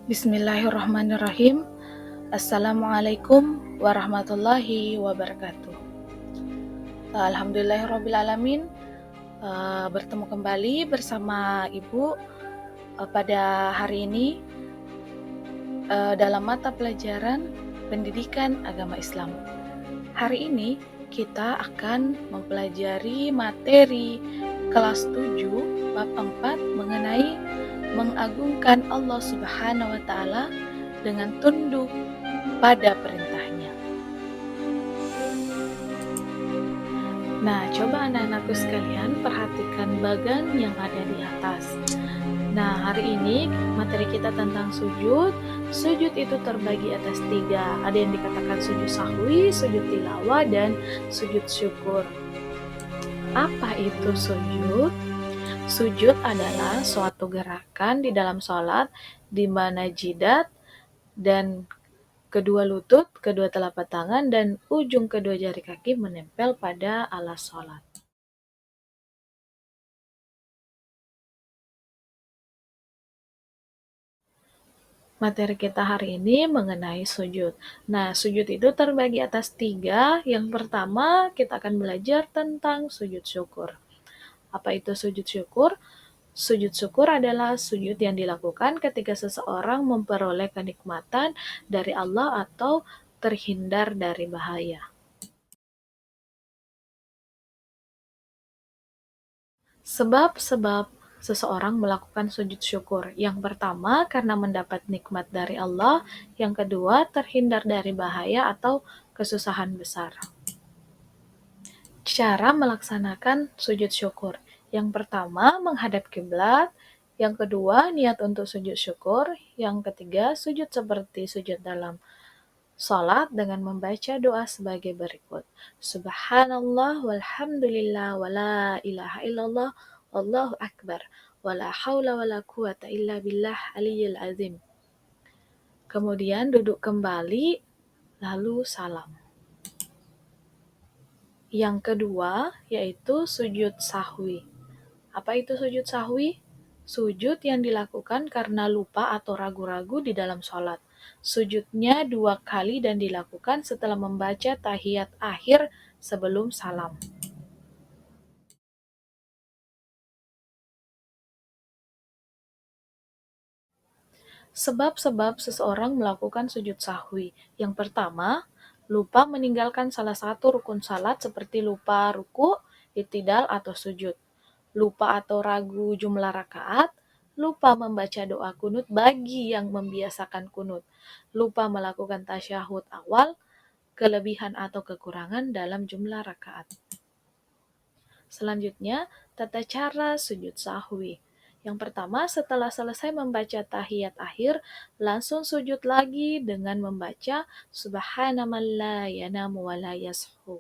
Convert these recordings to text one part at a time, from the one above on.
Bismillahirrahmanirrahim. Assalamualaikum warahmatullahi wabarakatuh. Alhamdulillahirrabbilalamin. Bertemu kembali bersama Ibu pada hari ini dalam mata pelajaran Pendidikan Agama Islam. Hari ini kita akan mempelajari materi kelas 7 bab 4 mengenai mengagungkan Allah Subhanahu wa taala dengan tunduk pada perintahnya. Nah, coba anak-anakku sekalian perhatikan bagan yang ada di atas. Nah, hari ini materi kita tentang sujud. Sujud itu terbagi atas 3. Ada yang dikatakan sujud sahwi, sujud tilawah, dan sujud syukur. Apa itu sujud? Sujud adalah suatu gerakan di dalam sholat di mana jidat dan kedua lutut, kedua telapak tangan, dan ujung kedua jari kaki menempel pada alas sholat. Materi kita hari ini mengenai sujud. Nah, sujud itu terbagi atas 3. Yang pertama, kita akan belajar tentang sujud syukur. Apa itu sujud syukur? Sujud syukur adalah sujud yang dilakukan ketika seseorang memperoleh kenikmatan dari Allah atau terhindar dari bahaya. Sebab-sebab seseorang melakukan sujud syukur. Yang pertama, karena mendapat nikmat dari Allah. Yang kedua, terhindar dari bahaya atau kesusahan besar. Cara melaksanakan sujud syukur. Yang pertama, menghadap kiblat. Yang kedua, niat untuk sujud syukur. Yang ketiga, sujud seperti sujud dalam salat dengan membaca doa sebagai berikut. Subhanallah walhamdulillah wala ilaha illallah wallahu akbar wala haula wala quwata illa billah aliyil azim. Kemudian duduk kembali lalu salam. Yang kedua yaitu sujud sahwi. Apa itu sujud sahwi? Sujud yang dilakukan karena lupa atau ragu-ragu di dalam sholat. Sujudnya 2 kali dan dilakukan setelah membaca tahiyat akhir sebelum salam. Sebab-sebab seseorang melakukan sujud sahwi. Yang pertama, lupa meninggalkan salah satu rukun salat seperti lupa ruku, i'tidal atau sujud. Lupa atau ragu jumlah rakaat, lupa membaca doa kunut bagi yang membiasakan kunut, lupa melakukan tasyahud awal, kelebihan atau kekurangan dalam jumlah rakaat. Selanjutnya, tata cara sujud sahwi. Yang pertama, setelah selesai membaca tahiyat akhir, langsung sujud lagi dengan membaca Subhanaman la yanamu wa la yashu.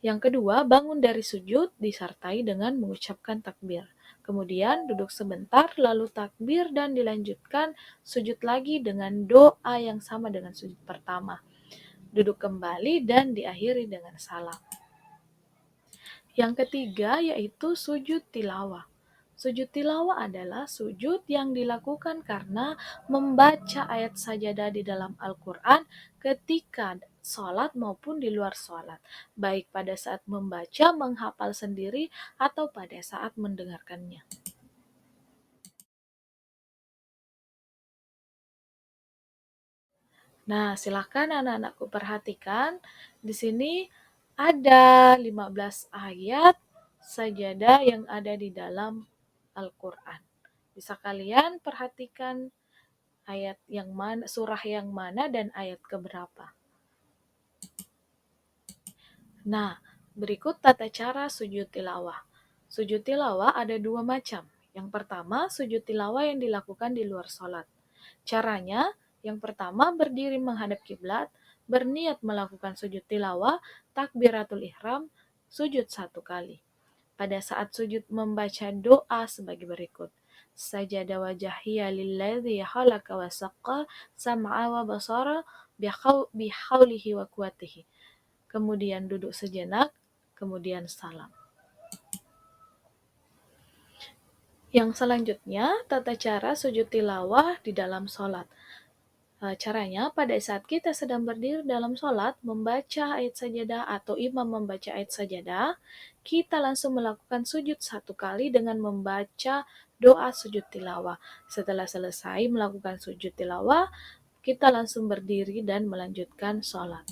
Yang kedua, bangun dari sujud disertai dengan mengucapkan takbir. Kemudian duduk sebentar, lalu takbir dan dilanjutkan sujud lagi dengan doa yang sama dengan sujud pertama. Duduk kembali dan diakhiri dengan salam. Yang ketiga yaitu sujud tilawah. Sujud tilawah adalah sujud yang dilakukan karena membaca ayat sajadah di dalam Al-Quran ketika sholat maupun di luar sholat, baik pada saat membaca, menghafal sendiri, atau pada saat mendengarkannya. Nah, silakan anak-anakku perhatikan. Di sini ada 15 ayat sajadah yang ada di dalam Al-Quran. Bisa kalian perhatikan ayat yang mana, surah yang mana, dan ayat keberapa. Nah, berikut tata cara sujud tilawah. Sujud tilawah ada 2 macam. Yang pertama, sujud tilawah yang dilakukan di luar sholat. Caranya, yang pertama berdiri menghadap kiblat, berniat melakukan sujud tilawah, takbiratul ihram, sujud 1 kali. Pada saat sujud membaca doa sebagai berikut. Sajada wajhiya lilladzi khalaqa wa saqqa sam'a wa basara bihaulihi wa quwwatihi. Kemudian duduk sejenak, kemudian salam. Yang selanjutnya, tata cara sujud tilawah di dalam sholat. Caranya, pada saat kita sedang berdiri dalam sholat, membaca ayat sajadah atau imam membaca ayat sajadah, kita langsung melakukan sujud satu kali dengan membaca doa sujud tilawah. Setelah selesai melakukan sujud tilawah, kita langsung berdiri dan melanjutkan sholat.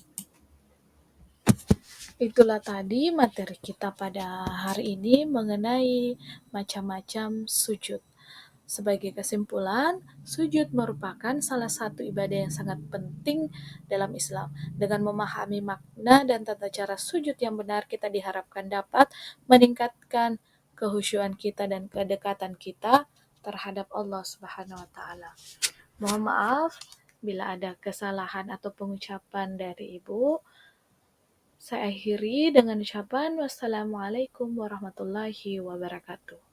Itulah tadi materi kita pada hari ini mengenai macam-macam sujud. Sebagai kesimpulan, sujud merupakan salah satu ibadah yang sangat penting dalam Islam. Dengan memahami makna dan tata cara sujud yang benar, kita diharapkan dapat meningkatkan kehusyuan kita dan kedekatan kita terhadap Allah Subhanahu wa taala. Mohon maaf bila ada kesalahan atau pengucapan dari Ibu. Saya akhiri dengan ucapan wassalamualaikum warahmatullahi wabarakatuh.